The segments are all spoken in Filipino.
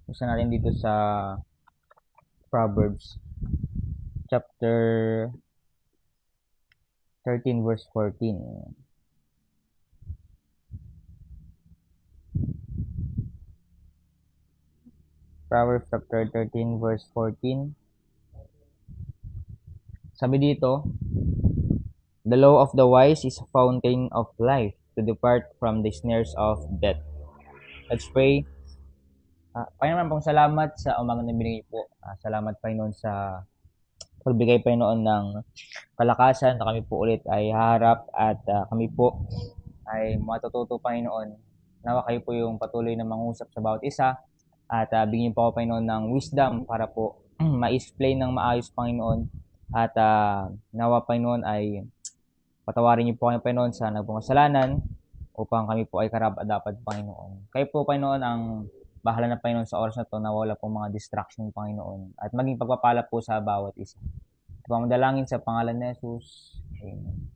Gusto natin dito sa Proverbs chapter 13 verse 14. Proverbs chapter 13 verse 14. Sabi dito, the law of the wise is a fountain of life to depart from the snares of death. Let's pray. Panginoon pong salamat sa umagang na binigay po. Salamat Panginoon sa pagbigay Panginoon ng kalakasan na kami po ulit ay haharap at kami po ay matututo Panginoon. Nawa kayo po yung patuloy na mangusap sa bawat isa at bigyan niyo po ako Panginoon ng wisdom para po ma-explain ng maayos Panginoon at nawa Panginoon ay patawarin niyo po kami Panginoon sa nagpong kasalanan upang kami po ay karapat-dapat Panginoon. Kayo po Panginoon ang bahala na Panginoon sa oras na to na wala pong mga distraction Panginoon at maging pagpapala po sa bawat isa. Ito ang dalangin sa pangalan ni Jesus. Amen.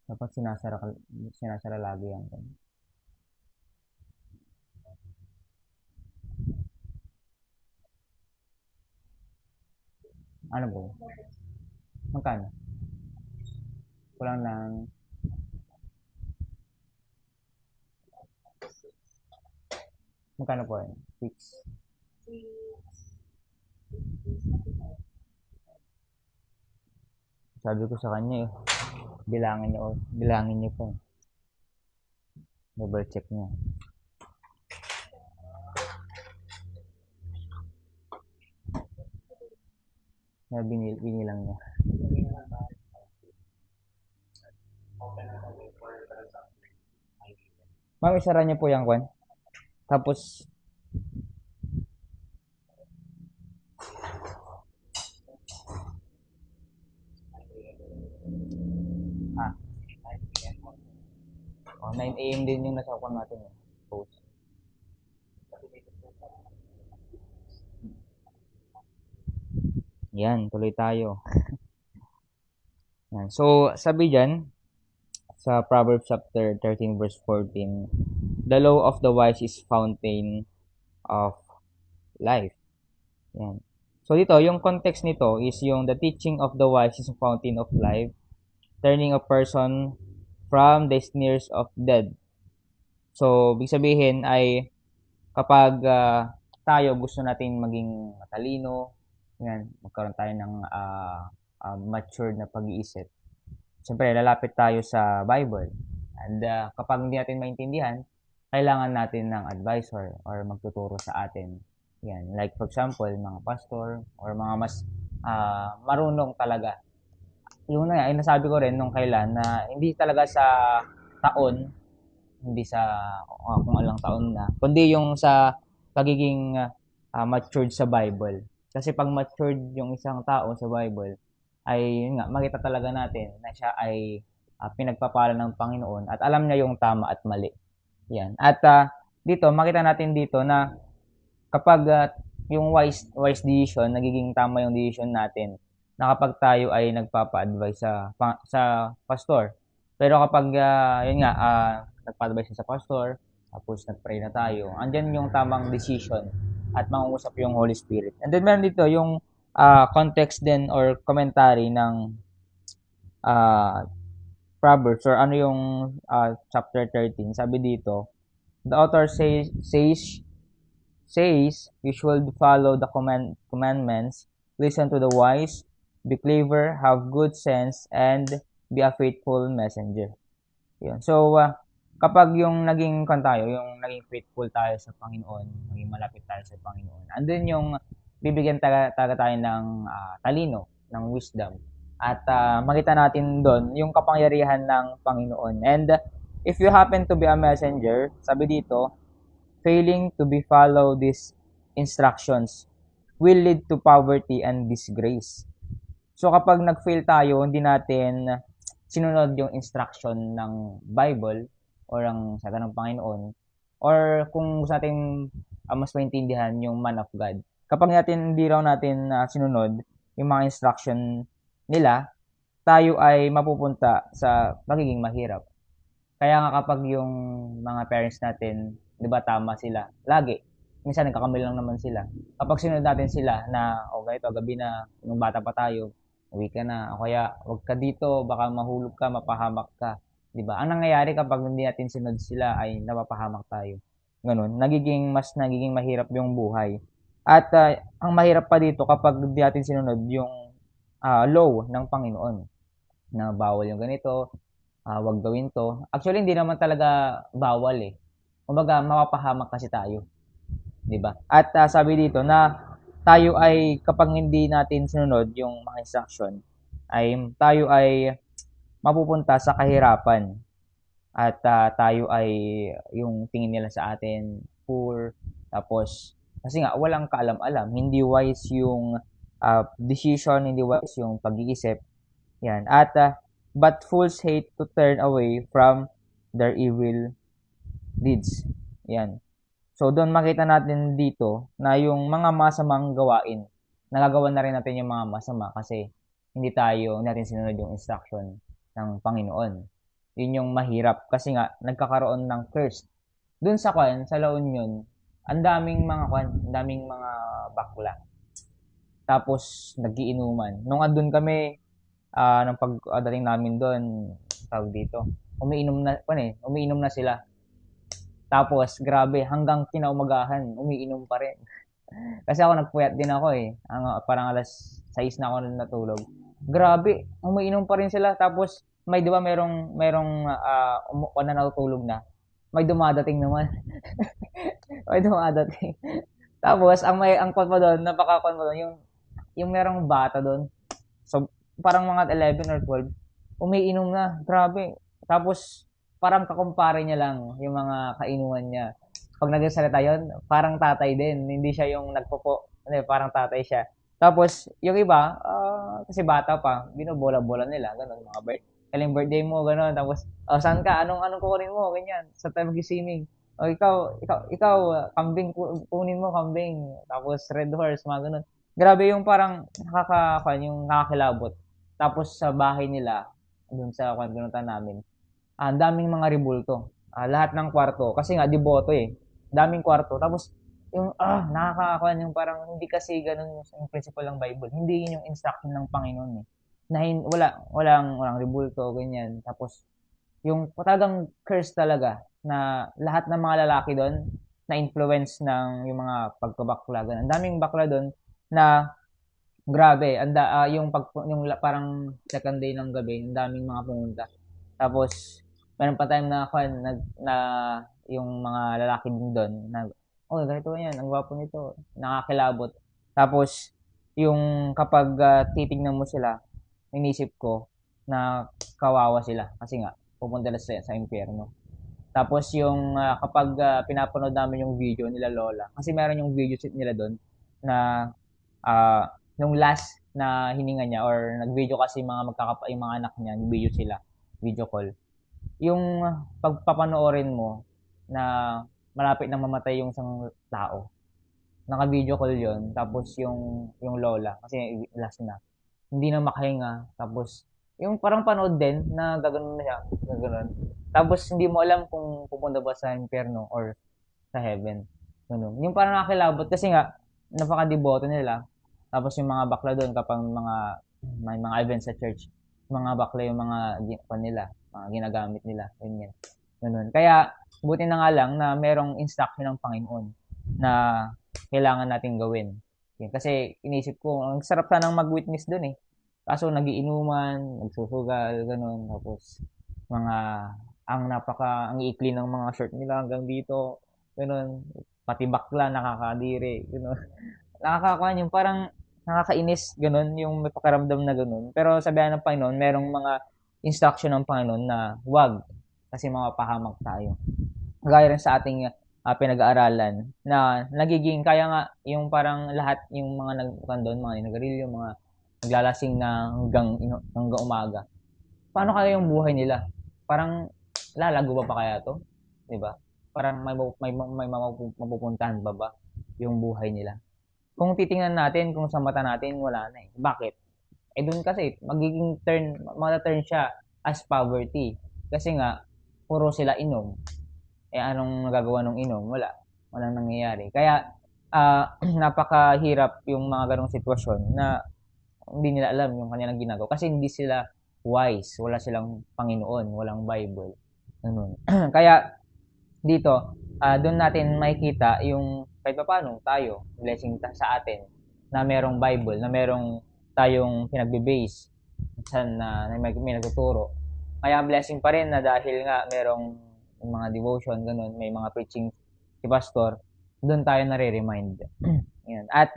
Dapat sinasara lagi yan. Ano po? Magkano? Kulang ng magkano po yan? 6. Sabi ko sa kanya eh, bilangin niyo po. Double check niya. Binilang niya. Ma'am, isara niyo po yung kwan. Tapos, ah, 9 a.m. din yung nasa kwan natin eh. Post. Yan, tuloy tayo. Yan. So, sabi dyan, sa Proverbs chapter 13 verse 14, the law of the wise is fountain of life. Yan. So dito, yung context nito is yung the teaching of the wise is a fountain of life, turning a person from the snares of death. So, ibig sabihin ay kapag tayo gusto natin maging matalino, yan, magkaroon tayo ng matured na pag-iisip. Siyempre, lalapit tayo sa Bible. And kapag hindi natin maintindihan, kailangan natin ng advisor or magtuturo sa atin. Yan. Like for example, mga pastor or mga mas marunong talaga. Yung na, ay nasabi ko rin nung kailan na hindi talaga sa taon, hindi sa kung alang taon na, kundi yung sa pagiging matured sa Bible. Kasi pag matured yung isang tao sa Bible, ay yun nga, makita talaga natin na siya ay pinagpapala ng Panginoon at alam niya yung tama at mali. Yan. At dito, makita natin dito na kapag yung wise decision, nagiging tama yung decision natin, na kapag tayo ay nagpapa-advise sa pastor. Pero kapag yun nga, nagpa-advise sa pastor, tapos nag-pray na tayo, andyan yung tamang decision at mangungusap yung Holy Spirit. And then meron dito yung context din or commentary ng uh, Proverbs or ano yung chapter 13. Sabi dito, the author says you should follow the commandments, listen to the wise, be clever, have good sense, and be a faithful messenger. Yun. So, kapag yung naging tayo, yung naging faithful tayo sa Panginoon, naging malapit tayo sa Panginoon, andun yung bibigyan talaga tayo ng talino, ng wisdom. At makita natin doon yung kapangyarihan ng Panginoon. And if you happen to be a messenger, sabi dito, failing to be follow these instructions will lead to poverty and disgrace. So kapag nag-fail tayo, hindi natin sinunod yung instruction ng Bible or ang salita ng Panginoon or kung gusto natin mas maintindihan yung man of God. Kapag hindi raw natin sinunod, yung mga instruction nila, tayo ay mapupunta sa magiging mahirap. Kaya nga kapag yung mga parents natin, 'di ba tama sila, lagi. Minsan nagkakamali lang naman sila. Kapag sinunod natin sila na, o ganito, gabi na, nung bata pa tayo, uwi ka na, o kaya, wag ka dito, baka mahulog ka, mapahamak ka. 'Di ba? Ang nangyayari kapag hindi natin sinunod sila ay napapahamak tayo. Ganun. Nagiging mahirap yung buhay. At ang mahirap pa dito kapag hindi natin sinunod yung law ng Panginoon na bawal yung ganito, wag gawin 'to. Actually, hindi naman talaga bawal, eh. Kumbaga mapapahamak kasi tayo, 'di ba? At sabi dito na tayo ay kapag hindi natin sinunod yung mga instruction, ay tayo ay mapupunta sa kahirapan at tayo ay yung tingin nila sa atin poor, tapos kasi nga walang kaalam-alam, hindi wise yung decision, hindi wise yung pag-iisip. Yan. At but fools hate to turn away from their evil deeds. Yan. So, doon makita natin dito na yung mga masamang gawain, nagagawa na rin natin yung mga masama kasi hindi natin sinunod yung instruction ng Panginoon. Yun yung mahirap kasi nga nagkakaroon ng curse. Doon sa La Union, ang daming ang daming mga bakla. Tapos nagiinuman. Nung andun kami, nung pagdating namin doon, tawag dito, umiinom na sila. Tapos, grabe, hanggang kinaumagahan, umiinom pa rin. Kasi ako nagpuyat din ako eh. Parang alas 6 na ako natulog. Grabe, umiinom pa rin sila. Tapos, di ba merong na natutulog na. May dumadating naman. May dumadating. Tapos, ang kon pa doon, napaka-kon pa doon, yung merong bata doon. So, parang mga 11 or 12, umiinom na. Grabe. Tapos, parang kakumpare niya lang yung mga kainuman niya. Pag nagsasalita yun, parang tatay din. Hindi siya yung parang tatay siya. Tapos, yung iba, kasi bata pa, binobola-bola nila, ganun, mga kaling birthday mo, ganun. Tapos, saan ka? Anong kukunin mo? Ganyan. Sa time mag-swimming. O, ikaw, kambing, kunin mo, kambing. Tapos, red horse, mga ganun. Grabe yung parang yung nakakilabot. Tapos, sa bahay nila, dun sa pinuntahan namin, ang daming mga rebulto. Lahat ng kwarto. Kasi nga, deboto eh. Daming kwarto. Tapos, nakakakuan yung parang hindi kasi ganun yung principle ng Bible. Hindi yun yung instruction ng Panginoon eh. Na walang rebulto, ganyan. Tapos, yung talagang curse talaga na lahat ng mga lalaki doon na influence ng yung mga pagkabakla. Ganun. Ang daming bakla doon na grabe. Yung parang second day ng gabi, ang daming mga pumunta. Tapos, meron pa time na yung mga lalaki din doon, ganito yan, ang gwapo nito, nakakilabot. Tapos, yung kapag titignan mo sila, inisip ko na kawawa sila kasi nga, pupunta na sa impyerno. Tapos yung kapag pinapanood namin yung video nila Lola, kasi meron yung video nila doon na nung last na hininga niya or nag-video kasi yung mga anak niya, nag-video sila, video call. Yung pagpapanoorin mo na malapit nang mamatay yung isang tao. Naka-video call yon. Tapos yung lola, kasi last na, hindi na makahinga. Tapos, yung parang panood din na gaganon na siya. Gaganon. Tapos, hindi mo alam kung pupunta ba sa impyerno or sa heaven. Ganun. Yung parang nakakilabot kasi nga, napaka-deboto nila. Tapos yung mga bakla doon kapag may mga events sa church, mga bakla yung mga nila, mga ginagamit nila, ganyan. Ganun. Kaya buti na nga lang na merong instruction ng Panginoon na kailangan nating gawin. Yan. Kasi inisip ko, ang sarap sanang mag-witness doon eh. Kaso nagiinuman, nagsusugal, ganun. Tapos ang ikli ng mga shirt nila hanggang dito, ganun. Pati bakla, nakakadiri, ganun. Nakakakuha yung parang nakakainis, ganun, yung may pakiramdam na ganun. Pero sabihan ng Panginoon, merong mga instruction ng Panginoon na wag kasi mapapahamak tayo. Gaya rin sa ating pinag-aaralan na nagiging, kaya nga yung parang lahat yung mga nagkandon, mga nagarilyo, mga naglalasing na hanggang umaga. Paano kaya yung buhay nila? Parang lalago ba pa kaya to? 'Di ba? Parang may mapupuntahan ba yung buhay nila? kung titingnan natin, kung sa mata natin, wala na eh. Bakit? Eh doon kasi, mata-turn siya as poverty. Kasi nga, puro sila inom. Eh anong nagagawa ng inom? Wala. Walang nangyayari. Kaya, napakahirap yung mga ganong sitwasyon na hindi nila alam yung kanilang ginagawa. Kasi hindi sila wise. Wala silang Panginoon. Walang Bible. Ganun. Kaya, dito, doon natin makikita yung kahit paano tayo, blessing sa atin, na merong Bible, na merong tayong pinagbe-base na may nagtuturo. Kaya blessing pa rin na dahil nga merong mga devotion, ganun, may mga preaching si pastor, doon tayo nare-remind. Yan. At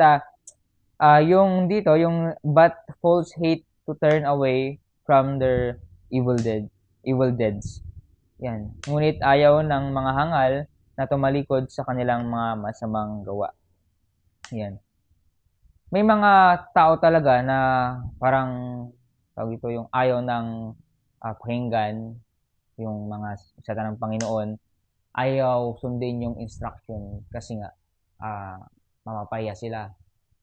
yung dito, yung but fools hate to turn away from their evil deeds. Yan. Ngunit ayaw ng mga hangal na tumalikod sa kanilang mga masamang gawa. Yan. May mga tao talaga na parang tawag ito yung ayaw ng pakinggan yung mga salita ng Panginoon, ayaw sundin yung instruction kasi nga mamapaya sila.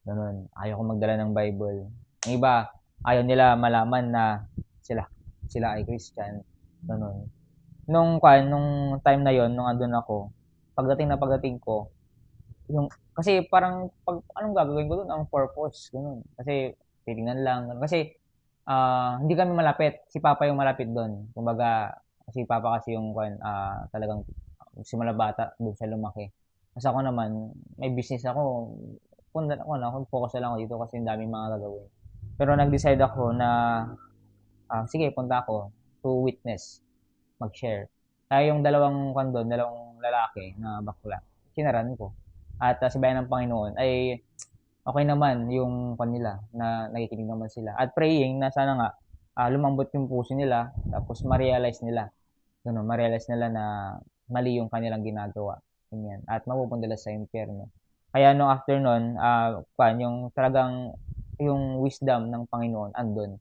Ganun. Ayaw ko magdala ng Bible. Ang iba, ayaw nila malaman na sila ay Christian. Ganun. Nung time na yon, nung andun ako, pagdating ko, yung kasi parang anong gagawin ko doon, ang purpose ganun. Kasi titingnan lang ganun. Kasi hindi kami malapit, si Papa yung malapit doon. Kumbaga si Papa kasi yung talagang simula bata doon siya lumaki. Kasi ako naman, may business ako. Kung focus na lang ako dito kasi ang daming mga gagawin. Pero nag-decide ako na sige, punta ako to witness, mag-share. Yung dalawang dalawang lalaki na bakla, sinaran ko. At sa bayan ng Panginoon ay okay naman yung kanila na nakikinig naman sila. At praying na sana nga lumambot yung puso nila tapos ma-realize nila. Ma-realize nila na mali yung kanilang ginagawa. Ganyan. At mapupunta nila sa impyerno. Kaya nung after nun, yung talagang yung wisdom ng Panginoon andun.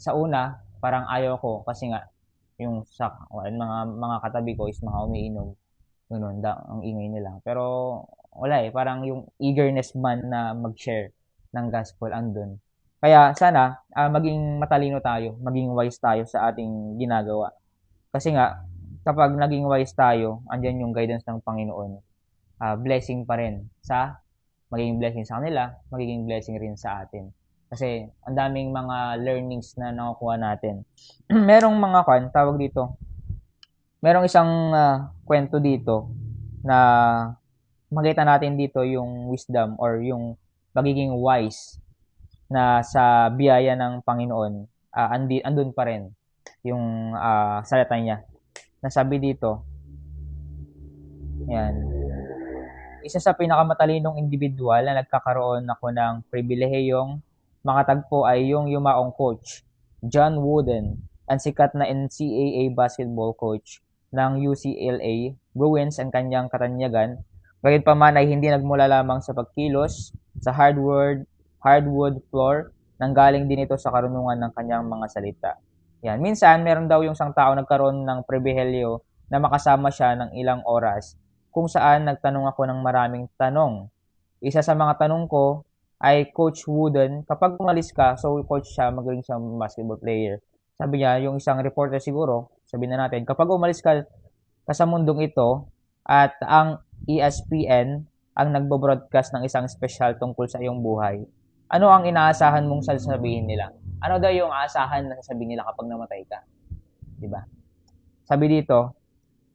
Sa una, parang ayaw ko kasi nga yung mga katabi ko is mga umiinom. Ganun, ang ingay nila. Pero wala eh, parang yung eagerness man na mag-share ng gospel andun. Kaya sana maging matalino tayo, maging wise tayo sa ating ginagawa. Kasi nga, kapag naging wise tayo, andyan yung guidance ng Panginoon, blessing pa rin magiging blessing sa kanila, magiging blessing rin sa atin. Kasi ang daming mga learnings na nakukuha natin. Merong mga tawag dito, merong isang kwento dito na makita natin dito yung wisdom or yung pagiging wise na sa biyaya ng Panginoon, andun pa rin yung salita niya. Nasabi dito, yan, isa sa pinakamatalinong individual na nagkakaroon ako ng pribilehiyong makatagpo ay yung yumaong coach, John Wooden, ang sikat na NCAA basketball coach ng UCLA, Bruins ang kanyang katanyagan, gayunpaman ay hindi nagmula lamang sa pagkilos sa hardwood floor, nanggaling din ito sa karunungan ng kanyang mga salita. Yan. Minsan, meron daw yung isang tao nagkaroon ng pribilehiyo na makasama siya ng ilang oras kung saan nagtanong ako ng maraming tanong. Isa sa mga tanong ko ay Coach Wooden, kapag umalis ka, so coach siya, magaling siyang basketball player. Sabi niya, yung isang reporter siguro, sabihin na natin, kapag umalis ka sa mundong ito at ang ESPN ang nagbo-broadcast ng isang special tungkol sa iyong buhay, ano ang inaasahan mong sasabihin nila? Ano daw yung aasahan na sasabihin nila kapag namatay ka? Diba? Sabi dito,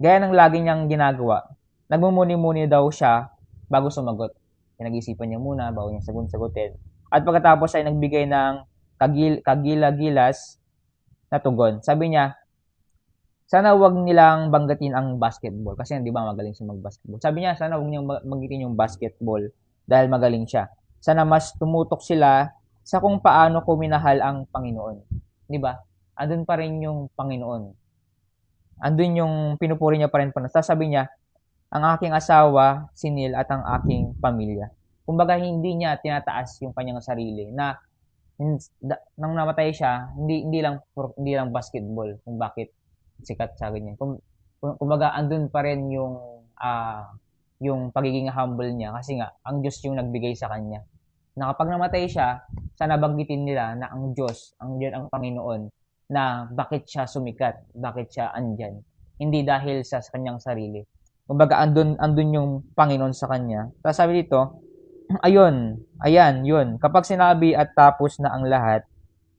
gaya ng lagi niyang ginagawa, nagmumuni-muni daw siya bago sumagot. Pinag-isipan niya muna bago niya sagutin. At pagkatapos ay nagbigay ng kagila-gilas na tugon. Sabi niya, sana wag nilang banggatin ang basketball. Kasi di ba magaling siya mag-basketball. Sabi niya, sana wag nilang banggitin yung basketball dahil magaling siya. Sana mas tumutok sila sa kung paano ko minahal ang Panginoon. Di ba? Andun pa rin yung Panginoon. Andun yung pinupuri niya pa rin. Sabi niya, ang aking asawa, si Neil, at ang aking pamilya. Kumbaga, hindi niya tinataas yung kanyang sarili na nang namatay siya, hindi lang basketball kung bakit sikat sa ganyan. Kumbaga, andun pa rin yung yung pagiging humble niya kasi nga ang Diyos yung nagbigay sa kanya. Na kapag namatay siya, sana banggitin nila na ang Diyos, ang Panginoon, na bakit siya sumikat, bakit siya andyan. Hindi dahil sa kanyang sarili. Kumbaga, andun yung Panginoon sa kanya. Tapos sabi dito, ayan, yun. Kapag sinabi at tapos na ang lahat,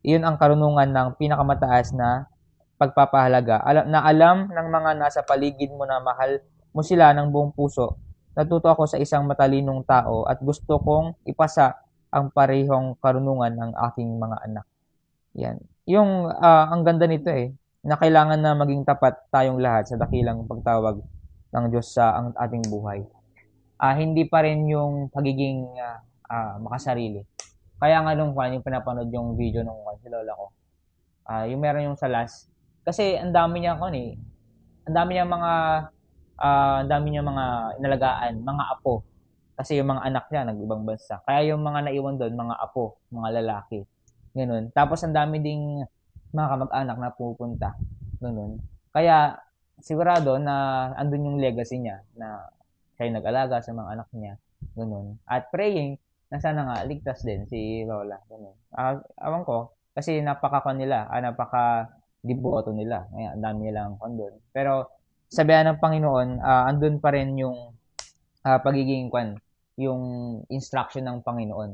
iyon ang karunungan ng pinakamataas na pagpapahalaga. Na alam ng mga nasa paligid mo na mahal mo sila ng buong puso. Natuto ako sa isang matalinong tao at gusto kong ipasa ang parehong karunungan ng aking mga anak. Yan. Yung ang ganda nito na kailangan na maging tapat tayong lahat sa dakilang pagtawag ng Diyos sa ang ating buhay. Hindi pa rin yung pagiging makasarili. Kaya nga nung yung pinapanood yung video nung si lola ko, yung meron yung sa last, kasi ang dami niya ang dami niya mga inalagaan, mga apo. Kasi yung mga anak niya nag-ibang bansa. Kaya yung mga naiwan doon, mga apo, mga lalaki. Ganun. Tapos ang dami ding mga kamag-anak na pupunta. Ganun. Kaya sigurado na andun yung legacy niya na siya yung nag-alaga sa mga anak niya. Ganun. At praying na sana nga ligtas din si Lola. Ganun. Awan ko, kasi napaka deboto nila. Kaya ang dami nilang kondon. Pero sabihan ng Panginoon, andun pa rin yung pagiging yung instruction ng Panginoon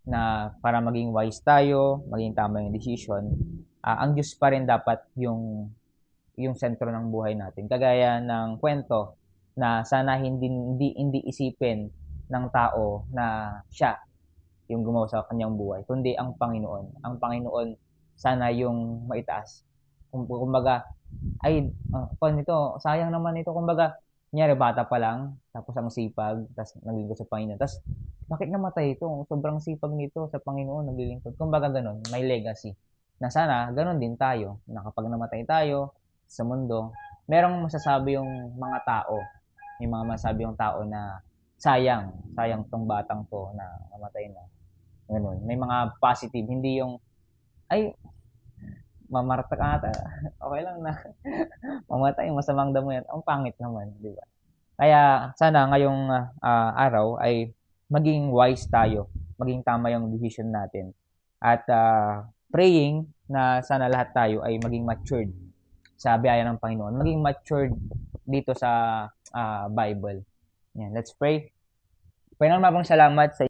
na para maging wise tayo, maging tama yung decision, ang Diyos pa rin dapat yung sentro ng buhay natin. Kagaya ng kwento na sana hindi isipin ng tao na siya yung gumawa sa kanyang buhay, kundi ang Panginoon. Ang Panginoon sana yung maitaas. Kumbaga, nito, sayang naman ito. Kumbaga, kunyari bata pa lang, tapos ang sipag, tapos naglingkod sa Panginoon. Tapos, bakit namatay ito? Sobrang sipag nito sa Panginoon, naglilingkod. Kumbaga ganun, may legacy. Na sana, ganun din tayo. Na kapag namatay tayo sa mundo, merong masasabi yung mga tao, yung mga masasabi yung tao na sayang tong batang to na namatay na. Ganun. May mga positive, hindi yung, ay, mamarta ka ata. Okay lang na mamatay, masamang damo yan. Ang pangit naman, di ba? Kaya sana ngayong araw ay maging wise tayo, maging tama yung decision natin. At praying na sana lahat tayo ay maging matured sa biyaya ng Panginoon, maging matured dito sa Bible. Yan, let's pray. Panginoon, mabang salamat sa